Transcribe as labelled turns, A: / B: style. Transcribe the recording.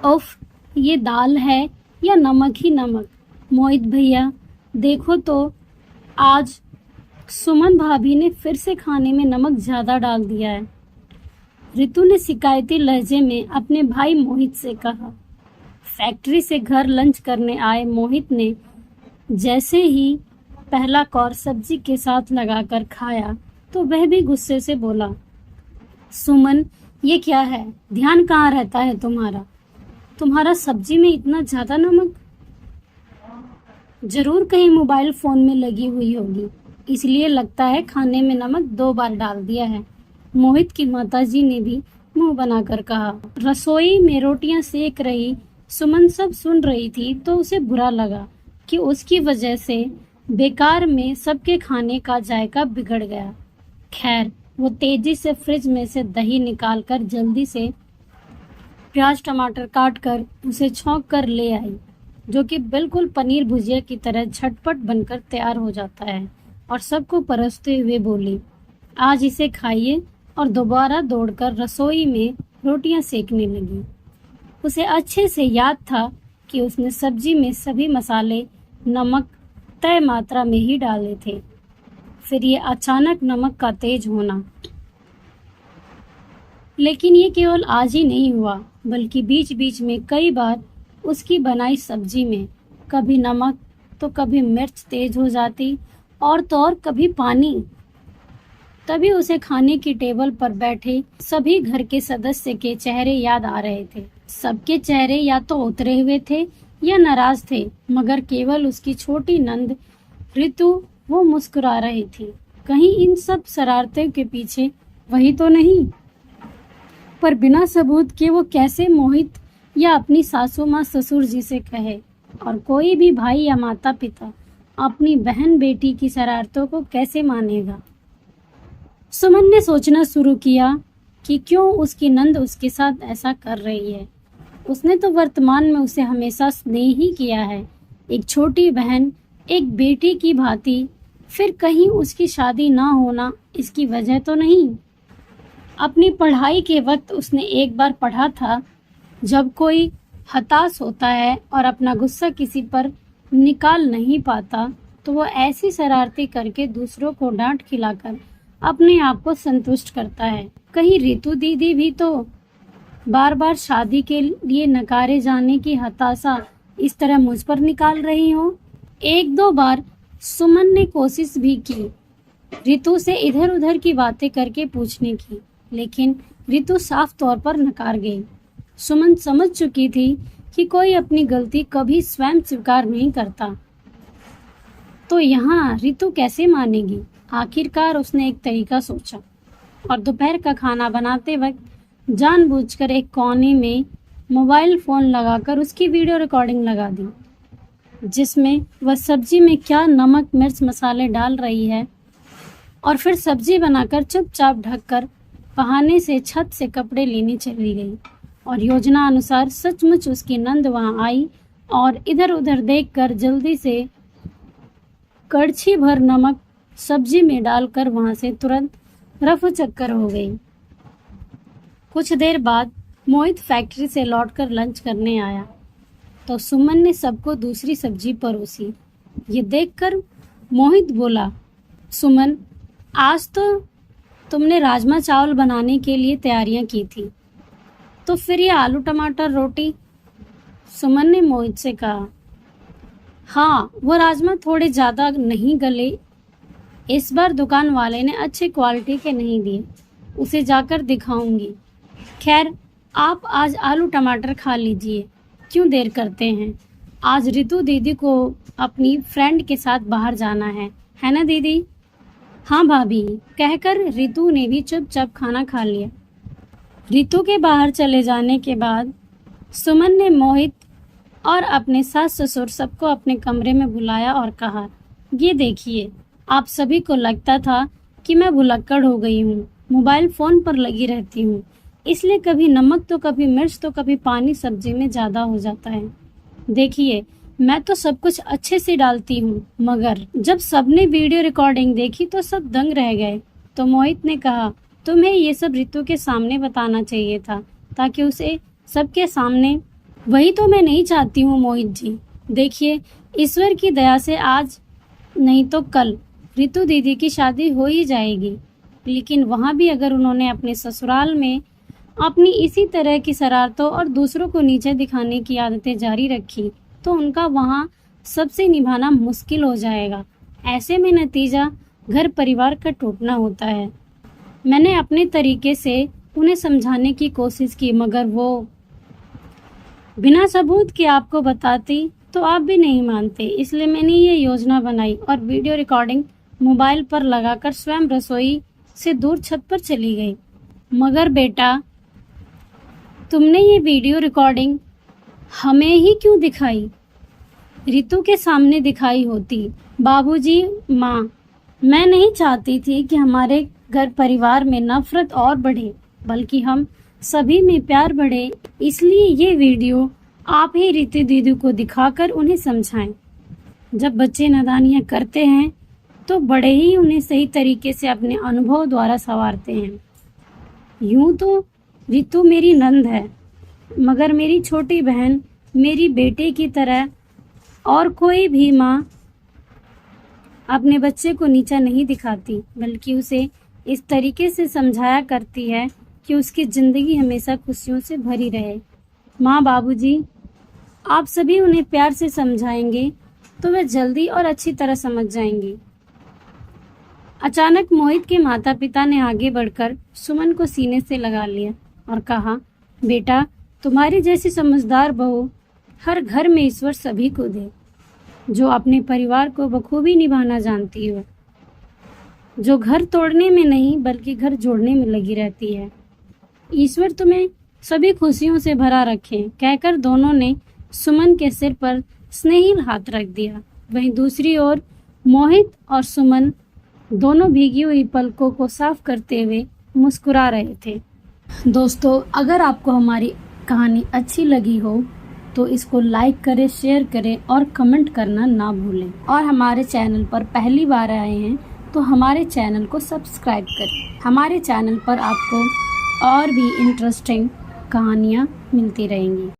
A: उफ, ये दाल है या नमक ही नमक। मोहित भैया देखो तो, आज सुमन भाभी ने फिर से खाने में नमक ज्यादा डाल दिया है। रितु ने शिकायती लहजे में अपने भाई मोहित से कहा। फैक्ट्री से घर लंच करने आए मोहित ने जैसे ही पहला कौर सब्जी के साथ लगाकर खाया तो वह भी गुस्से से बोला, सुमन ये क्या है, ध्यान कहाँ रहता है तुम्हारा सब्जी में इतना ज्यादा नमक। जरूर कहीं मोबाइल फोन में लगी हुई होगी, इसलिए लगता है खाने में नमक 2 बार डाल दिया है। मोहित की माताजी ने भी मुंह बनाकर कहा। रसोई में रोटियां सेक रही सुमन सब सुन रही थी तो उसे बुरा लगा कि उसकी वजह से बेकार में सबके खाने का जायका बिगड़ गया। खैर, वो तेजी से फ्रिज में से दही निकालकर जल्दी से प्याज टमाटर काट कर उसे छौंक कर ले आई, जो कि बिल्कुल पनीर भुजिया की तरह झटपट बनकर तैयार हो जाता है, और सबको परसते हुए बोली, आज इसे खाइए, और दोबारा दौड़कर रसोई में रोटियां सेकने लगी। उसे अच्छे से याद था कि उसने सब्जी में सभी मसाले नमक तय मात्रा में ही डाले थे। फिर ये अचानक नमक का तेज होना। लेकिन ये केवल आज ही नहीं हुआ, बल्कि बीच बीच में कई बार उसकी बनाई सब्जी में कभी नमक तो कभी मिर्च तेज हो जाती, और तो और कभी पानी। तभी उसे खाने की टेबल पर बैठे सभी घर के सदस्य के चेहरे याद आ रहे थे। सबके चेहरे या तो उतरे हुए थे या नाराज थे, मगर केवल उसकी छोटी नंद ऋतु वो मुस्कुरा रही थी। कहीं इन सब शरारतों के पीछे वही तो नहीं। पर बिना सबूत के वो कैसे मोहित या अपनी सासू माँ ससुर जी से कहे, और कोई भी भाई या माता पिता अपनी बहन बेटी की शरारतों को कैसे मानेगा। सुमन ने सोचना शुरू किया कि क्यों उसकी नंद उसके साथ ऐसा कर रही है। उसने तो वर्तमान में उसे हमेशा स्नेह ही किया है, एक छोटी बहन एक बेटी की भांति। फिर कहीं उसकी शादी ना होना इसकी वजह तो नहीं। अपनी पढ़ाई के वक्त उसने एक बार पढ़ा था, जब कोई हताश होता है और अपना गुस्सा किसी पर निकाल नहीं पाता तो वो ऐसी शरारती करके दूसरों को डांट खिलाकर अपने आप को संतुष्ट करता है। कहीं रितु दीदी भी तो बार बार शादी के लिए नकारे जाने की हताशा इस तरह मुझ पर निकाल रही हो। 1-2 बार सुमन ने कोशिश भी की रितु से इधर उधर की बातें करके पूछने की, लेकिन रितु साफ तौर पर नकार गई। सुमन समझ चुकी थी कि कोई अपनी गलती कभी स्वयं स्वीकार नहीं करता, तो यहाँ रितु कैसे मानेगी। आखिरकार उसने एक तरीका सोचा और दोपहर का खाना बनाते वक्त जानबूझकर एक कोने में मोबाइल फोन लगाकर उसकी वीडियो रिकॉर्डिंग लगा दी, जिसमें वह सब्जी में क्या नमक मिर्च मसाले डाल रही है, और फिर सब्जी बनाकर चुपचाप ढककर बहाने से छत से कपड़े लेने चली गई। और योजना अनुसार सचमुच उसकी नंद वहां आई और इधर उधर देखकर जल्दी से कड़छी भर नमक सब्जी में डालकर वहां से तुरंत रफू चक्कर हो गई। कुछ देर बाद मोहित फैक्ट्री से लौटकर लंच करने आया तो सुमन ने सबको दूसरी सब्जी परोसी। ये देखकर मोहित बोला, सुमन आज तो तुमने राजमा चावल बनाने के लिए तैयारियां की थी, तो फिर ये आलू टमाटर रोटी। सुमन ने मोहित से कहा, हाँ वो राजमा थोड़े ज़्यादा नहीं गले, इस बार दुकान वाले ने अच्छे क्वालिटी के नहीं दिए, उसे जाकर दिखाऊंगी। खैर आप आज आलू टमाटर खा लीजिए, क्यों देर करते हैं। आज रितु दीदी को अपनी फ्रेंड के साथ बाहर जाना है ना दीदी। हाँ भाभी, कहकर रितु ने भी चुपचाप खाना खा लिया। रितु के बाहर चले जाने के बाद सुमन ने मोहित और अपने सास ससुर सबको अपने कमरे में बुलाया और कहा, ये देखिए, आप सभी को लगता था कि मैं भुलक्कड़ हो गई हूँ, मोबाइल फ़ोन पर लगी रहती हूँ, इसलिए कभी नमक तो कभी मिर्च तो कभी पानी सब्जी में ज़्यादा हो जाता है। देखिए मैं तो सब कुछ अच्छे से डालती हूँ, मगर जब सबने वीडियो रिकॉर्डिंग देखी तो सब दंग रह गए। तो मोहित ने कहा, तुम्हें ये सब रितु के सामने बताना चाहिए था, ताकि उसे सबके सामने वही तो मैं नहीं चाहती हूँ मोहित जी। देखिए, ईश्वर की दया से आज नहीं तो कल रितु दीदी की शादी हो ही जाएगी। लेकिन वहाँ भी अगर उन्होंने अपने ससुराल में अपनी इसी तरह की शरारतों और दूसरों को नीचे दिखाने की आदतें जारी रखी तो उनका वहाँ सबसे निभाना मुश्किल हो जाएगा। ऐसे में नतीजा घर परिवार का टूटना होता है। मैंने अपने तरीके से उन्हें समझाने की कोशिश की, मगर वो बिना सबूत के आपको बताती तो आप भी नहीं मानते। इसलिए मैंने ये योजना बनाई और वीडियो रिकॉर्डिंग मोबाइल पर लगाकर स्वयं रसोई से दूर छत पर चली गई। मगर बेटा, तुमने ये वीडियो रिकॉर्डिंग हमें ही क्यों दिखाई? रितु के सामने दिखाई होती। बाबूजी, माँ, मैं नहीं चाहती थी कि हमारे घर परिवार में नफरत और बढ़े, बल्कि हम सभी में प्यार बढ़े। इसलिए ये वीडियो आप ही रितु दीदी को दिखाकर उन्हें समझाएं। जब बच्चे नादानियाँ करते हैं तो बड़े ही उन्हें सही तरीके से अपने अनुभव द्वारा संवारते हैं। यूं तो रितु मेरी नंद है, मगर मेरी छोटी बहन मेरी बेटे की तरह और कोई भी माँ अपने बच्चे को नीचा नहीं दिखाती, बल्कि उसे इस तरीके से समझाया करती है कि उसकी ज़िंदगी हमेशा खुशियों से भरी रहे। माँ, बाबूजी, आप सभी उन्हें प्यार से समझाएंगे तो वे जल्दी और अच्छी तरह समझ जाएंगी। अचानक मोहित के माता पिता ने आगे बढ़कर सुमन को सीने से लगा लिया और कहा, बेटा, तुम्हारी जैसी समझदार बहू हर घर में ईश्वर सभी को दे, जो अपने परिवार को बखूबी निभाना जानती हो, जो घर तोड़ने में नहीं बल्कि घर जोड़ने में लगी रहती है। ईश्वर तुम्हें सभी खुशियों से भरा रखे, कहकर दोनों ने सुमन के सिर पर स्नेहिल हाथ रख दिया। वहीं दूसरी ओर मोहित और सुमन दोनों भीगी हुई पलकों को साफ करते हुए मुस्कुरा रहे थे। दोस्तों, अगर आपको हमारी कहानी अच्छी लगी हो तो इसको लाइक करें, शेयर करें और कमेंट करना ना भूलें। और हमारे चैनल पर पहली बार आए हैं तो हमारे चैनल को सब्सक्राइब करें। हमारे चैनल पर आपको और भी इंटरेस्टिंग कहानियाँ मिलती रहेंगी।